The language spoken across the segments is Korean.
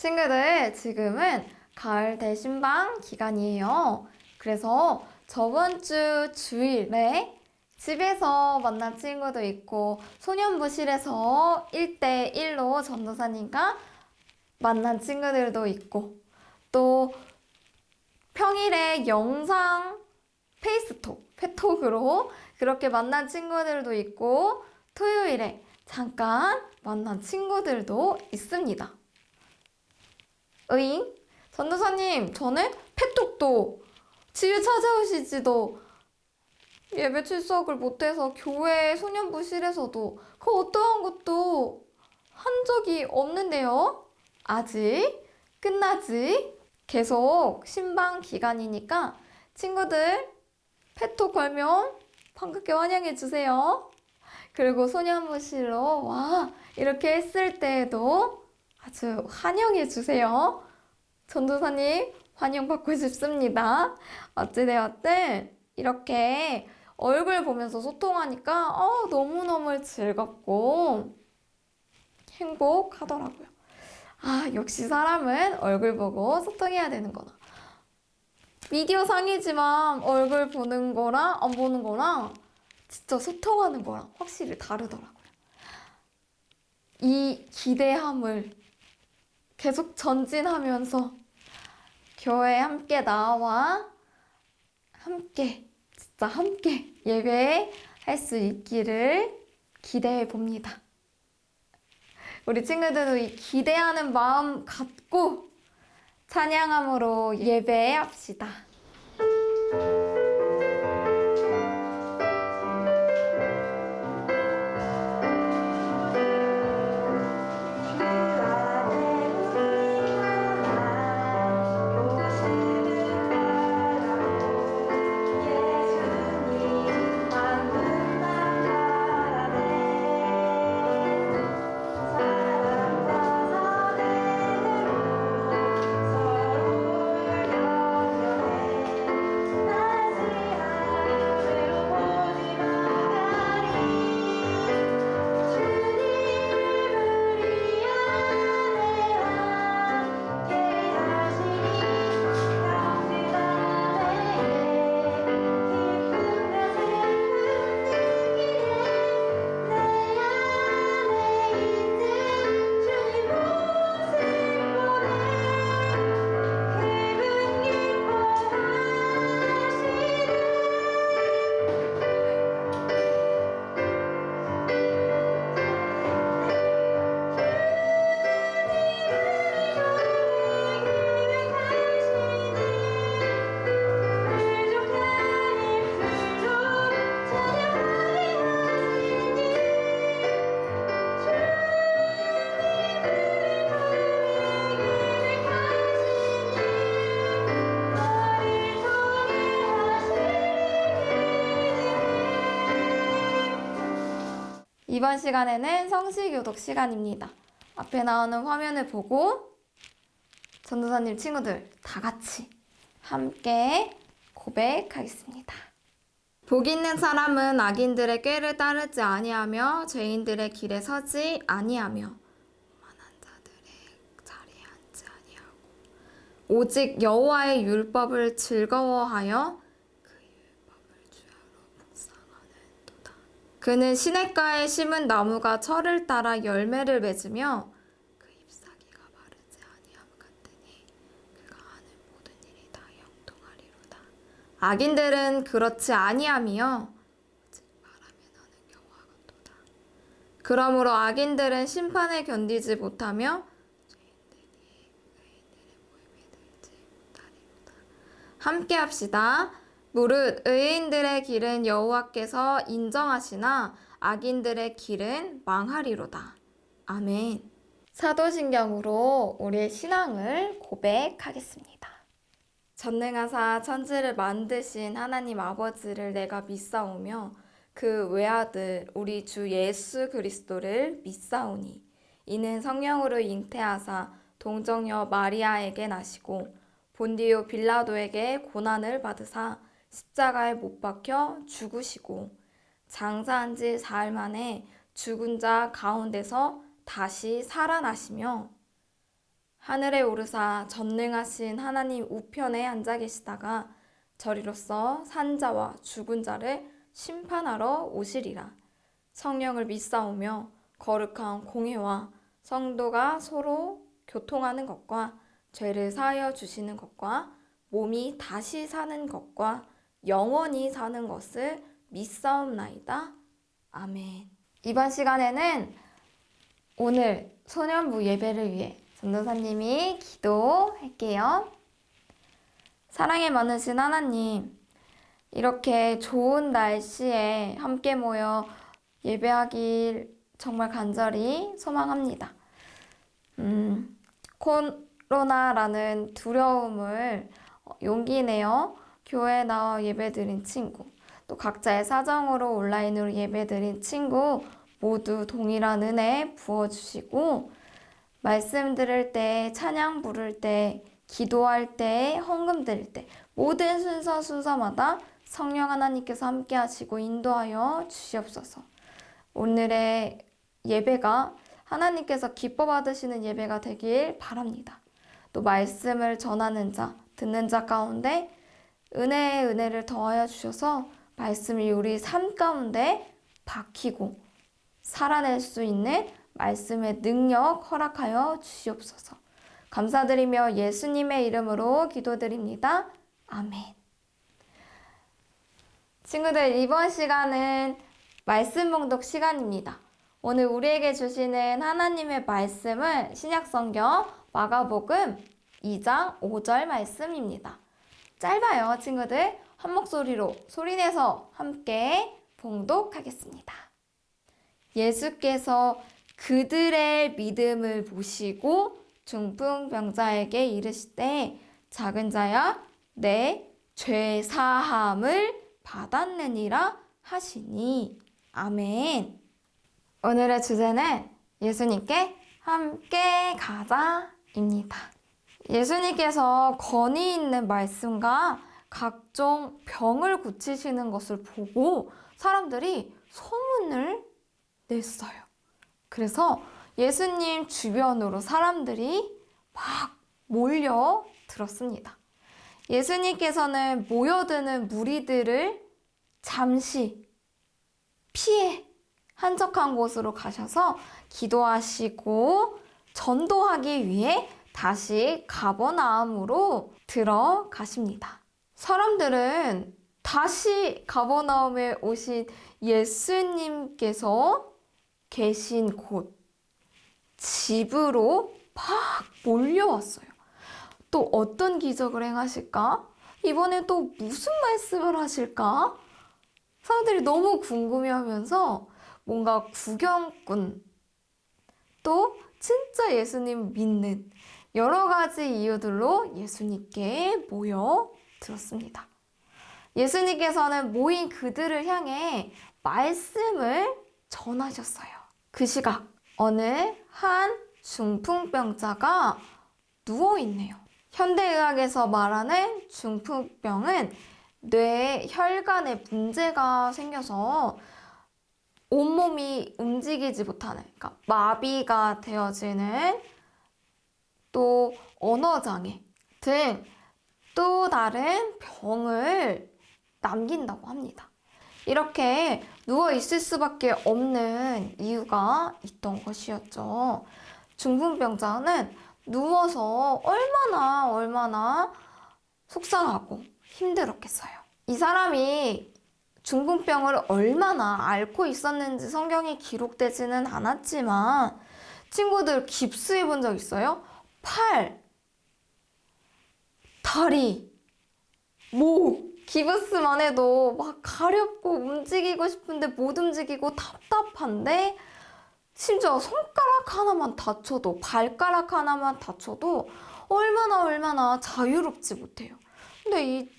친구들, 지금은 가을 대신방 기간이에요. 그래서 저번 주 주일에 집에서 만난 친구도 있고 소년부실에서 1대1로 전도사님과 만난 친구들도 있고 또 평일에 영상 페이스톡, 페톡으로 그렇게 만난 친구들도 있고 토요일에 잠깐 만난 친구들도 있습니다. 으잉? 전도사님, 전에 페톡도 집에 찾아오시지도 예배 출석을 못해서 교회 소년부실에서도 그 어떠한 것도 한 적이 없는데요? 아직 끝나지? 계속 신방 기간이니까 친구들 페톡 걸면 반갑게 환영해주세요. 그리고 소년부실로 와 이렇게 했을 때에도 아주 환영해주세요. 전도사님 환영받고 싶습니다. 어찌되었든 이렇게 얼굴 보면서 소통하니까 너무너무 즐겁고 행복하더라고요. 아, 역시 사람은 얼굴 보고 소통해야 되는구나. 미디어 상이지만 얼굴 보는 거랑 안 보는 거랑 진짜 소통하는 거랑 확실히 다르더라고요. 이 기대함을 계속 전진하면서 교회에 함께 나와 진짜 함께 예배할 수 있기를 기대해 봅니다. 우리 친구들도 이 기대하는 마음 갖고 찬양함으로 예배합시다. 이번 시간에는 성시교독 시간입니다. 앞에 나오는 화면을 보고 전도사님 친구들 다 같이 함께 고백하겠습니다. 복 있는 사람은 악인들의 꾀를 따르지 아니하며 죄인들의 길에 서지 아니하며 만한 자들의 자리에 앉지 아니하고 오직 여호와의 율법을 즐거워하여 그는 시냇가에 심은 나무가 철을 따라 열매를 맺으며 그 잎사귀가 마르지 아니함 같으니 그가 하는 모든 일이 다 형통하리로다. 악인들은 그렇지 아니하며 오직 바람에 나는 겨와 같도다. 그러므로 악인들은 심판을 견디지 못하며 죄인들이 의인들의 모임에 들지 못하리로다. 함께 합시다. 무릇 의인들의 길은 여호와께서 인정하시나 악인들의 길은 망하리로다. 아멘. 사도신경으로 우리의 신앙을 고백하겠습니다. 전능하사 천지를 만드신 하나님 아버지를 내가 믿사오며 그 외아들 우리 주 예수 그리스도를 믿사오니 이는 성령으로 잉태하사 동정녀 마리아에게 나시고 본디오 빌라도에게 고난을 받으사 십자가에 못 박혀 죽으시고 장사한 지 사흘 만에 죽은 자 가운데서 다시 살아나시며 하늘에 오르사 전능하신 하나님 우편에 앉아 계시다가 저리로서 산자와 죽은 자를 심판하러 오시리라. 성령을 믿사오며 거룩한 공회와 성도가 서로 교통하는 것과 죄를 사하여 주시는 것과 몸이 다시 사는 것과 영원히 사는 것을 믿사옵나이다. 아멘. 이번 시간에는 오늘 소년부 예배를 위해 전도사님이 기도할게요. 사랑이 많으신 하나님, 이렇게 좋은 날씨에 함께 모여 예배하길 정말 간절히 소망합니다. 코로나라는 두려움을 용기 내어 교회에 나와 예배드린 친구, 또 각자의 사정으로 온라인으로 예배드린 친구 모두 동일한 은혜 부어주시고, 말씀 들을 때, 찬양 부를 때, 기도할 때, 헌금 드릴 때 모든 순서마다 성령 하나님께서 함께 하시고 인도하여 주시옵소서. 오늘의 예배가 하나님께서 기뻐 받으시는 예배가 되길 바랍니다. 또 말씀을 전하는 자, 듣는 자 가운데 은혜의 은혜를 더하여 주셔서 말씀이 우리 삶 가운데 박히고 살아낼 수 있는 말씀의 능력 허락하여 주시옵소서. 감사드리며 예수님의 이름으로 기도드립니다. 아멘. 친구들, 이번 시간은 말씀 봉독 시간입니다. 오늘 우리에게 주시는 하나님의 말씀은 신약성경 마가복음 2장 5절 말씀입니다. 짧아요, 친구들. 한 목소리로 소리내서 함께 봉독하겠습니다. 예수께서 그들의 믿음을 보시고 중풍병자에게 이르시되, 작은 자야, 내 죄 사함을 받았느니라 하시니. 아멘. 오늘의 주제는 예수님께 함께 가자입니다. 예수님께서 권위 있는 말씀과 각종 병을 고치시는 것을 보고 사람들이 소문을 냈어요. 그래서 예수님 주변으로 사람들이 막 몰려들었습니다. 예수님께서는 모여드는 무리들을 잠시 피해 한적한 곳으로 가셔서 기도하시고 전도하기 위해 다시 가버나움으로 들어가십니다. 사람들은 다시 가버나움에 오신 예수님께서 계신 곳, 집으로 막 몰려왔어요. 또 어떤 기적을 행하실까? 이번에 또 무슨 말씀을 하실까? 사람들이 너무 궁금해하면서 뭔가 구경꾼, 또 진짜 예수님 믿는 여러 가지 이유들로 예수님께 모여들었습니다. 예수님께서는 모인 그들을 향해 말씀을 전하셨어요. 그 시각 어느 한 중풍병자가 누워있네요. 현대의학에서 말하는 중풍병은 뇌에 혈관에 문제가 생겨서 온몸이 움직이지 못하는, 그러니까 마비가 되어지는, 또 언어장애 등 또 다른 병을 남긴다고 합니다. 이렇게 누워 있을 수밖에 없는 이유가 있던 것이었죠. 중풍병자는 누워서 얼마나 속상하고 힘들었겠어요. 이 사람이 중풍병을 얼마나 앓고 있었는지 성경에 기록되지는 않았지만, 친구들 깁스해 본 적 있어요? 팔, 다리, 목, 기브스만 해도 막 가렵고 움직이고 싶은데 못 움직이고 답답한데, 심지어 손가락 하나만 다쳐도, 발가락 하나만 다쳐도 얼마나 자유롭지 못해요. 근데 이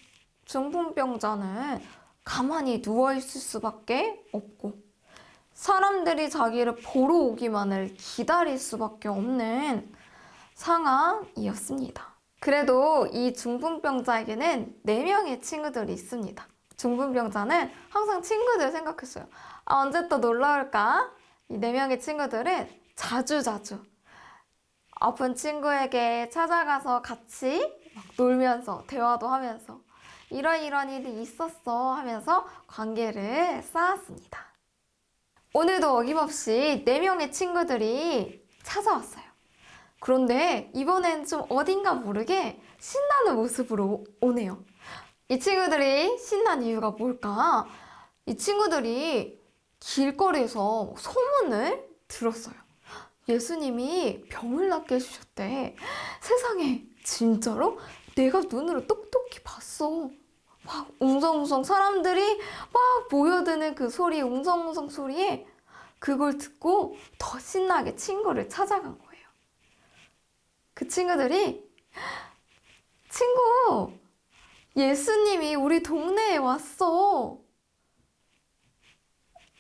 중풍병자는 가만히 누워있을 수밖에 없고 사람들이 자기를 보러 오기만을 기다릴 수밖에 없는 상황이었습니다. 그래도 이 중풍병자에게는 4명의 친구들이 있습니다. 중풍병자는 항상 친구들 생각했어요. 언제 또 놀러 올까? 이 4명의 친구들은 자주 아픈 친구에게 찾아가서 같이 막 놀면서 대화도 하면서 이런 일이 있었어 하면서 관계를 쌓았습니다. 오늘도 어김없이 4명의 친구들이 찾아왔어요. 그런데 이번엔 좀 어딘가 모르게 신나는 모습으로 오네요. 이 친구들이 신난 이유가 뭘까? 이 친구들이 길거리에서 소문을 들었어요. 예수님이 병을 낫게 해주셨대. 세상에, 진짜로? 내가 눈으로 똑똑히 봤어. 막 웅성웅성 사람들이 막 모여드는 그 소리, 웅성웅성 소리에 그걸 듣고 더 신나게 친구를 찾아간 거예요. 그 친구들이 친구, 예수님이 우리 동네에 왔어.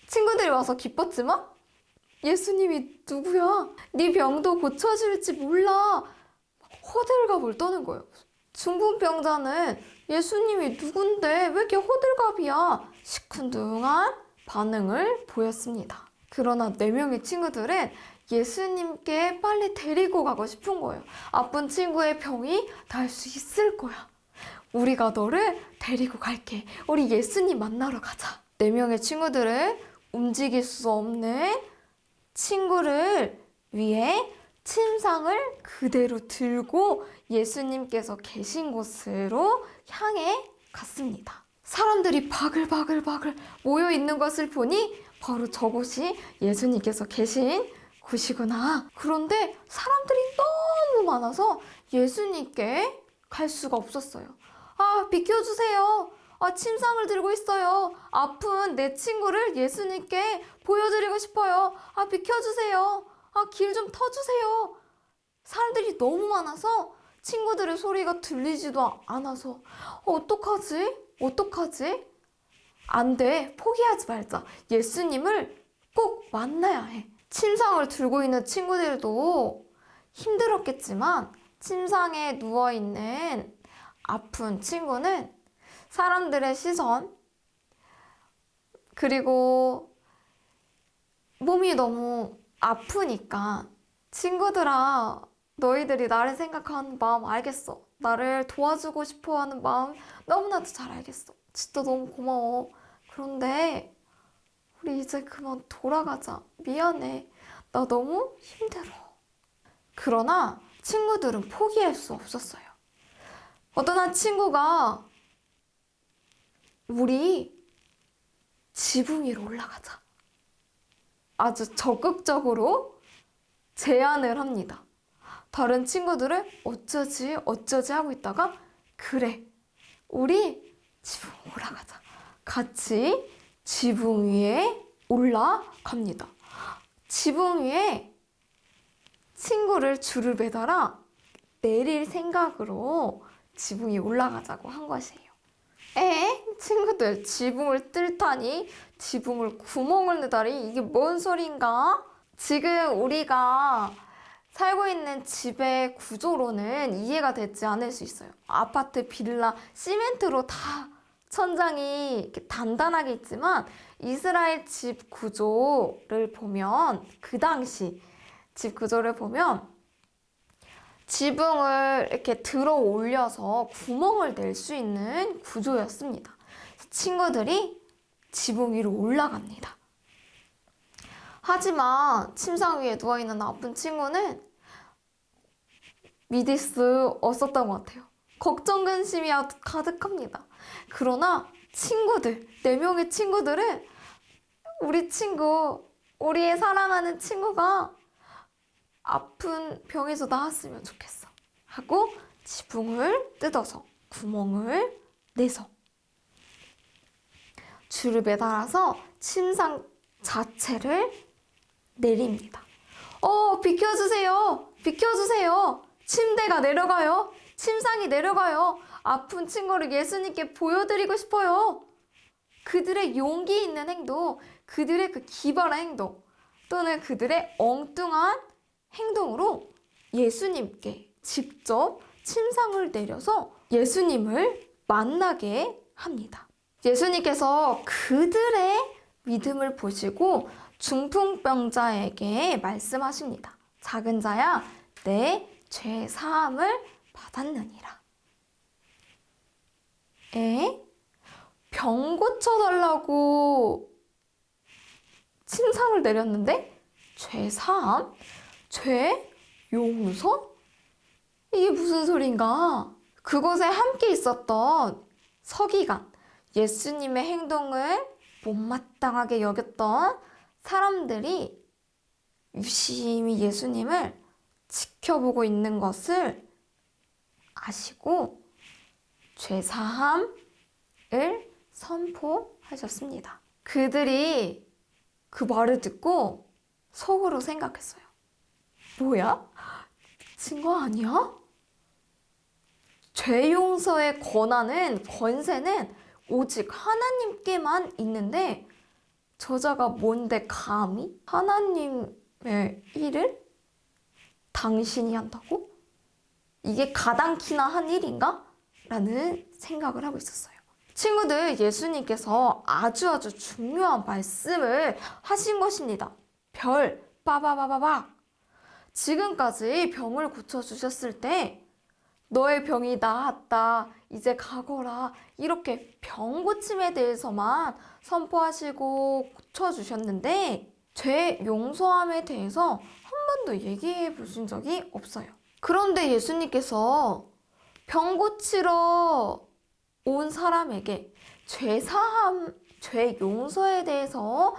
친구들이 와서 기뻤지만 예수님이 누구야? 네 병도 고쳐줄지 몰라. 호들갑을 떠는 거예요. 중풍병자는 예수님이 누군데 왜 이렇게 호들갑이야? 시큰둥한 반응을 보였습니다. 그러나 4명의 친구들은 예수님께 빨리 데리고 가고 싶은 거예요. 아픈 친구의 병이 나을 수 있을 거야. 우리가 너를 데리고 갈게. 우리 예수님 만나러 가자. 4명의 친구들은 움직일 수 없는 친구를 위해 침상을 그대로 들고 예수님께서 계신 곳으로 향해 갔습니다. 사람들이 바글바글 모여 있는 것을 보니 바로 저곳이 예수님께서 계신 곳이구나. 그런데 사람들이 너무 많아서 예수님께 갈 수가 없었어요. 아, 비켜주세요. 아, 침상을 들고 있어요. 아픈 내 친구를 예수님께 보여드리고 싶어요. 아, 비켜주세요. 아, 길 좀 터주세요. 사람들이 너무 많아서 친구들의 소리가 들리지도 않아서 어떡하지? 어떡하지? 안 돼. 포기하지 말자. 예수님을 꼭 만나야 해. 침상을 들고 있는 친구들도 힘들었겠지만 침상에 누워있는 아픈 친구는 사람들의 시선 그리고 몸이 너무 아프니까 친구들아, 너희들이 나를 생각하는 마음 알겠어. 나를 도와주고 싶어하는 마음 너무나도 잘 알겠어. 진짜 너무 고마워. 그런데 우리 이제 그만 돌아가자. 미안해. 나 너무 힘들어. 그러나 친구들은 포기할 수 없었어요. 어떤 한 친구가 우리 지붕 위로 올라가자. 아주 적극적으로 제안을 합니다. 다른 친구들은 어쩌지 하고 있다가 그래, 우리 지붕 올라가자. 같이 지붕 위에 올라갑니다. 지붕 위에 친구를 줄을 매달아 내릴 생각으로 지붕 위에 올라가자고 한 것이에요. 친구들, 지붕을 뚫다니, 지붕을 구멍을 내다니, 이게 뭔 소린가? 지금 우리가 살고 있는 집의 구조로는 이해가 되지 않을 수 있어요. 아파트, 빌라, 시멘트로 다 천장이 이렇게 단단하게 있지만 이스라엘 집 구조를 보면, 그 당시 집 구조를 보면 지붕을 이렇게 들어 올려서 구멍을 낼 수 있는 구조였습니다. 친구들이 지붕 위로 올라갑니다. 하지만 침상 위에 누워있는 아픈 친구는 믿을 수 없었던 것 같아요. 걱정, 근심이 가득합니다. 그러나 친구들, 4명의 친구들은 우리 친구, 우리의 사랑하는 친구가 아픈 병에서 나았으면 좋겠어 하고 지붕을 뜯어서 구멍을 내서 줄을 매달아서 침상 자체를 내립니다. 비켜주세요. 비켜주세요. 침대가 내려가요. 침상이 내려가요. 아픈 친구를 예수님께 보여드리고 싶어요. 그들의 용기 있는 행동, 그들의 그 기발한 행동, 또는 그들의 엉뚱한 행동으로 예수님께 직접 침상을 내려서 예수님을 만나게 합니다. 예수님께서 그들의 믿음을 보시고 중풍병자에게 말씀하십니다. 작은 자야, 내 죄 사함을 받았느니라. 병 고쳐달라고 침상을 내렸는데 죄 사함? 죄 용서? 이게 무슨 소린가? 그곳에 함께 있었던 서기관, 예수님의 행동을 못마땅하게 여겼던 사람들이 유심히 예수님을 지켜보고 있는 것을 아시고 죄사함을 선포하셨습니다. 그들이 그 말을 듣고 속으로 생각했어요. 뭐야? 미친 거 아니야? 죄 용서의 권한은, 권세는 오직 하나님께만 있는데 저자가 뭔데 감히 하나님의 일을 당신이 한다고? 이게 가당키나 한 일인가? 라는 생각을 하고 있었어요. 친구들, 예수님께서 아주 중요한 말씀을 하신 것입니다. 별 빠바바바박. 지금까지 병을 고쳐주셨을 때 너의 병이 나았다, 이제 가거라, 이렇게 병 고침에 대해서만 선포하시고 고쳐주셨는데 죄 용서함에 대해서 한 번도 얘기해 보신 적이 없어요. 그런데 예수님께서 병 고치러 온 사람에게 죄 사함, 죄 용서에 대해서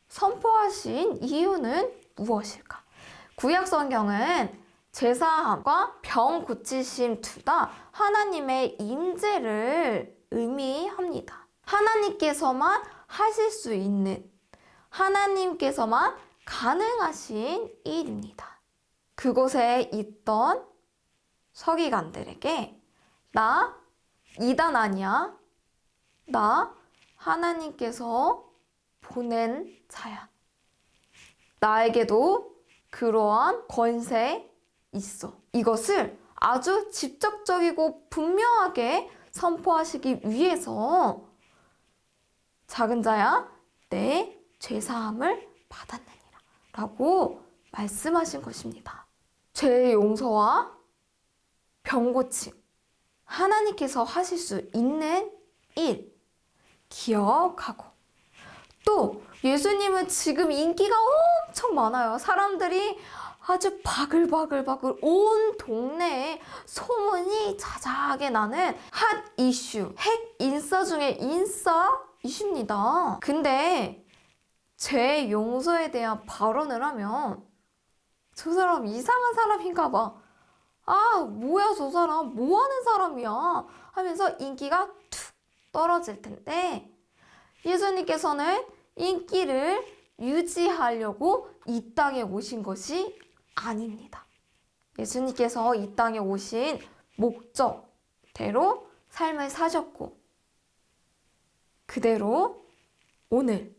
선포하신 이유는 무엇일까? 구약 성경은 제사함과 병 고치심 둘 다 하나님의 임재를 의미합니다. 하나님께서만 하실 수 있는, 하나님께서만 가능하신 일입니다. 그곳에 있던 서기관들에게 나 이단 아니야? 나 하나님께서 보낸 자야. 나에게도 그러한 권세 있어. 이것을 아주 직접적이고 분명하게 선포하시기 위해서 작은 자야, 내 죄사함을 받았느니라 라고 말씀하신 것입니다. 죄 용서와 병 고침, 하나님께서 하실 수 있는 일 기억하고, 또 예수님은 지금 인기가 엄청 많아요. 사람들이 아주 바글바글 온 동네에 소문이 자자하게 나는 핫 이슈, 핵 인싸 중에 인싸 이슈입니다. 근데 죄 용서에 대한 발언을 하면 저 사람 이상한 사람인가 봐. 아, 뭐야 저 사람, 뭐 하는 사람이야 하면서 인기가 툭 떨어질 텐데, 예수님께서는 인기를 유지하려고 이 땅에 오신 것이 아닙니다. 예수님께서 이 땅에 오신 목적대로 삶을 사셨고 그대로 오늘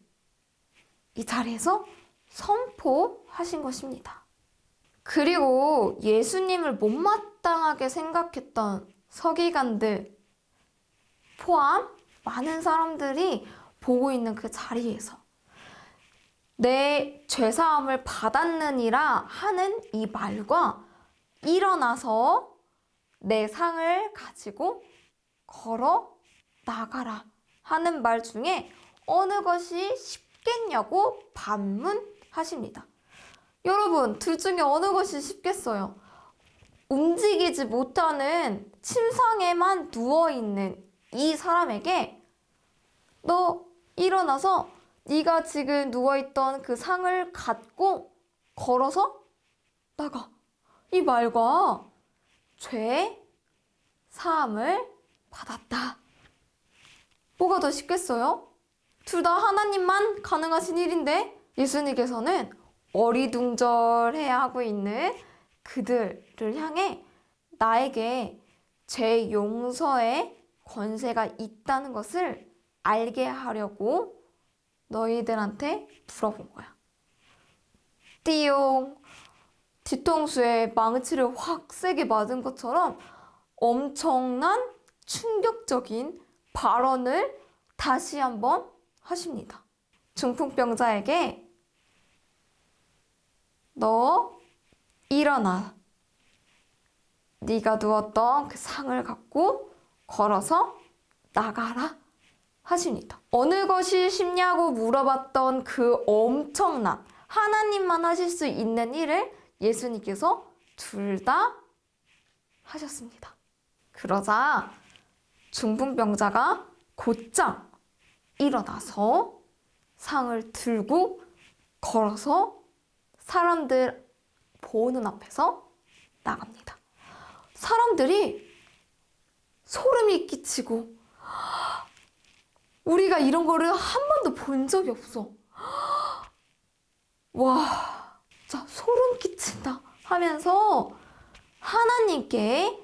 이 자리에서 선포하신 것입니다. 그리고 예수님을 못마땅하게 생각했던 서기관들 포함 많은 사람들이 보고 있는 그 자리에서 내 죄사함을 받았느니라 하는 이 말과 일어나서 내 상을 가지고 걸어 나가라 하는 말 중에 어느 것이 쉽겠냐고 반문하십니다. 여러분, 둘 중에 어느 것이 쉽겠어요? 움직이지 못하는 침상에만 누워있는 이 사람에게 너 일어나서 네가 지금 누워있던 그 상을 갖고 걸어서 나가. 이 말과 죄 사함을 받았다. 뭐가 더 쉽겠어요? 둘 다 하나님만 가능하신 일인데 예수님께서는 어리둥절해야 하고 있는 그들을 향해 나에게 죄 용서의 권세가 있다는 것을 알게 하려고 너희들한테 물어본 거야. 띠용, 뒤통수에 망치를 확 세게 맞은 것처럼 엄청난 충격적인 발언을 다시 한번 하십니다. 중풍병자에게 너 일어나 네가 누웠던 그 상을 갖고 걸어서 나가라 하십니다. 어느 것이 쉽냐고 물어봤던 그 엄청난 하나님만 하실 수 있는 일을 예수님께서 둘 다 하셨습니다. 그러자 중풍병자가 곧장 일어나서 상을 들고 걸어서 사람들 보는 앞에서 나갑니다. 사람들이 소름이 끼치고 우리가 이런 거를 한 번도 본 적이 없어. 와, 진짜 소름 끼친다 하면서 하나님께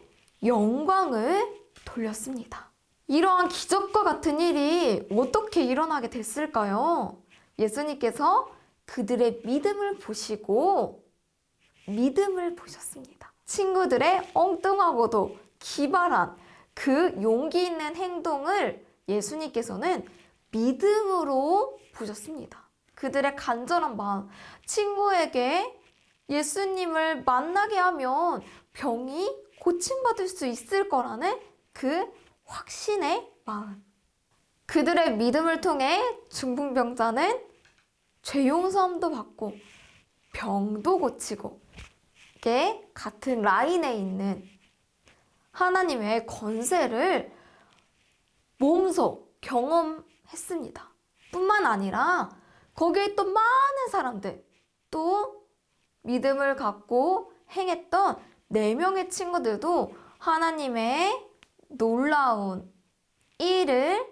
영광을 돌렸습니다. 이러한 기적과 같은 일이 어떻게 일어나게 됐을까요? 예수님께서 그들의 믿음을 보시고 믿음을 보셨습니다. 친구들의 엉뚱하고도 기발한 그 용기 있는 행동을 예수님께서는 믿음으로 보셨습니다. 그들의 간절한 마음, 친구에게 예수님을 만나게 하면 병이 고침받을 수 있을 거라는 그 확신의 마음. 그들의 믿음을 통해 중풍병자는 죄 용서함도 받고 병도 고치고 이게 같은 라인에 있는 하나님의 권세를 몸소 경험했습니다. 뿐만 아니라 거기에 또 많은 사람들, 또 믿음을 갖고 행했던 4명의 친구들도 하나님의 놀라운 일을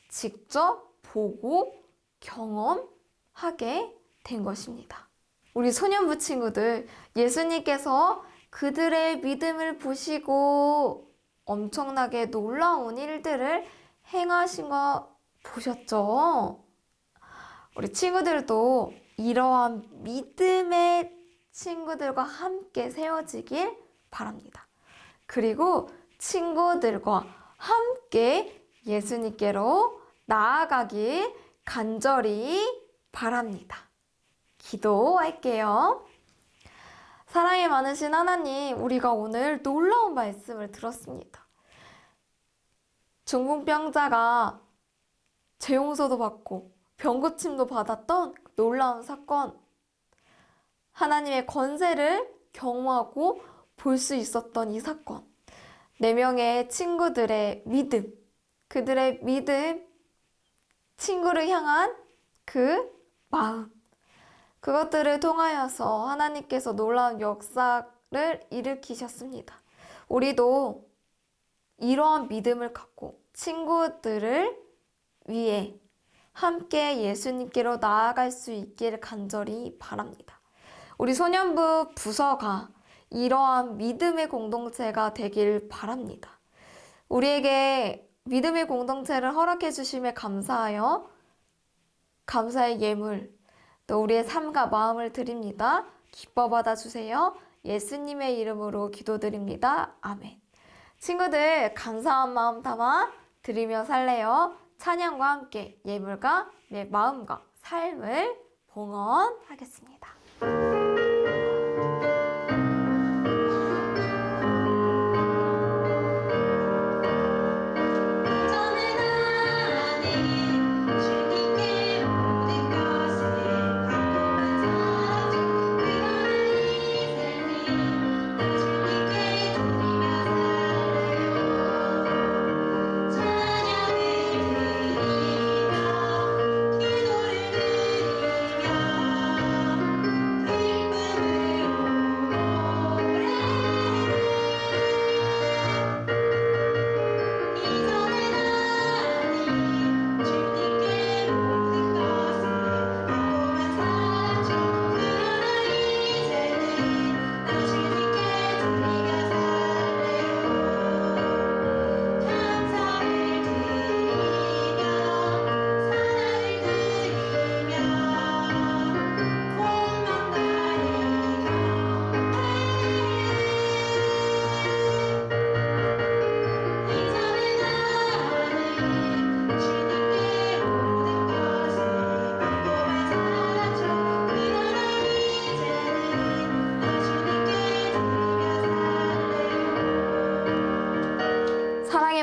직접 보고 경험하게 된 것입니다. 우리 소년부 친구들, 예수님께서 그들의 믿음을 보시고 엄청나게 놀라운 일들을 행하신 거 보셨죠? 우리 친구들도 이러한 믿음의 친구들과 함께 세워지길 바랍니다. 그리고 친구들과 함께 예수님께로 나아가길 간절히 바랍니다. 기도할게요. 사랑이 많으신 하나님, 우리가 오늘 놀라운 말씀을 들었습니다. 중풍병자가 죄 용서도 받고 병고침도 받았던 놀라운 사건, 하나님의 권세를 경험하고 볼 수 있었던 이 사건, 4명의 친구들의 믿음, 그들의 믿음, 친구를 향한 그 마음, 그것들을 통하여서 하나님께서 놀라운 역사를 일으키셨습니다. 우리도 이러한 믿음을 갖고 친구들을 위해 함께 예수님께로 나아갈 수 있기를 간절히 바랍니다. 우리 소년부 부서가 이러한 믿음의 공동체가 되길 바랍니다. 우리에게 믿음의 공동체를 허락해 주심에 감사하여 감사의 예물, 또 우리의 삶과 마음을 드립니다. 기뻐 받아주세요. 예수님의 이름으로 기도드립니다. 아멘. 친구들, 감사한 마음 담아 드리며 살래요. 찬양과 함께 예물과 내 마음과 삶을 봉헌하겠습니다.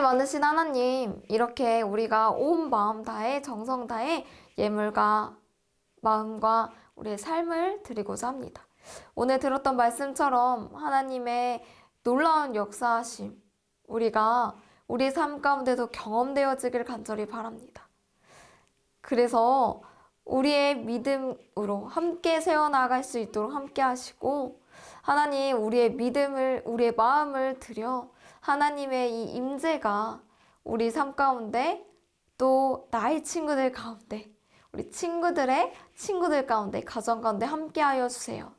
많으신 하나님, 이렇게 우리가 온 마음 다해 정성 다해 예물과 마음과 우리의 삶을 드리고자 합니다. 오늘 들었던 말씀처럼 하나님의 놀라운 역사하심, 우리가 우리 삶 가운데도 경험되어지길 간절히 바랍니다. 그래서 우리의 믿음으로 함께 세워나갈 수 있도록 함께 하시고, 하나님, 우리의 믿음을, 우리의 마음을 들여 하나님의 이 임재가 우리 삶 가운데, 또 나의 친구들 가운데, 우리 친구들의 친구들 가운데, 가정 가운데 함께 하여 주세요.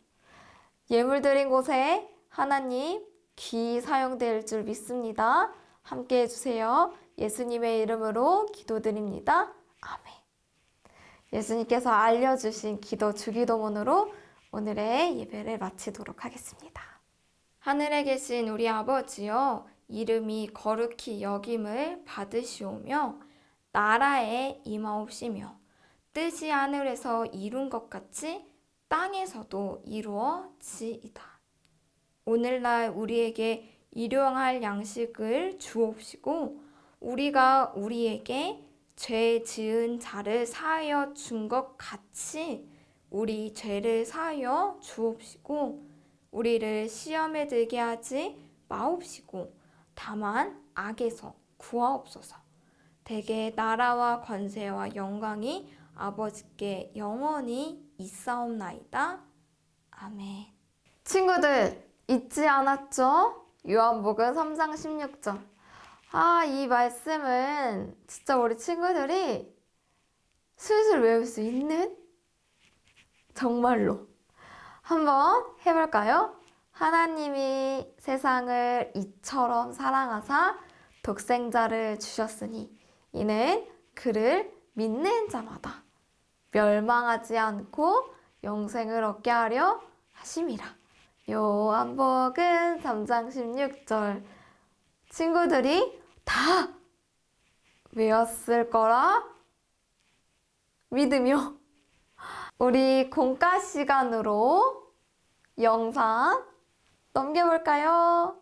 예물 드린 곳에 하나님 귀 사용될 줄 믿습니다. 함께 해주세요. 예수님의 이름으로 기도드립니다. 아멘. 예수님께서 알려주신 기도 주기도문으로 오늘의 예배를 마치도록 하겠습니다. 하늘에 계신 우리 아버지여, 이름이 거룩히 여김을 받으시오며 나라에 임하옵시며 뜻이 하늘에서 이룬 것 같이 땅에서도 이루어지이다. 오늘날 우리에게 일용할 양식을 주옵시고 우리가 우리에게 죄 지은 자를 사하여 준 것 같이 우리 죄를 사하여 주옵시고 우리를 시험에 들게 하지 마옵시고 다만 악에서 구하옵소서. 대개 나라와 권세와 영광이 아버지께 영원히 있사옵나이다. 아멘. 친구들, 잊지 않았죠? 요한복음 3장 16절. 이 말씀은 진짜 우리 친구들이 슬슬 외울 수 있는? 정말로. 한번 해볼까요? 하나님이 세상을 이처럼 사랑하사 독생자를 주셨으니 이는 그를 믿는 자마다 멸망하지 않고 영생을 얻게 하려 하심이라. 요한복음 3장 16절. 친구들이 다 외웠을 거라 믿으며 우리 공과 시간으로 영상 넘겨볼까요?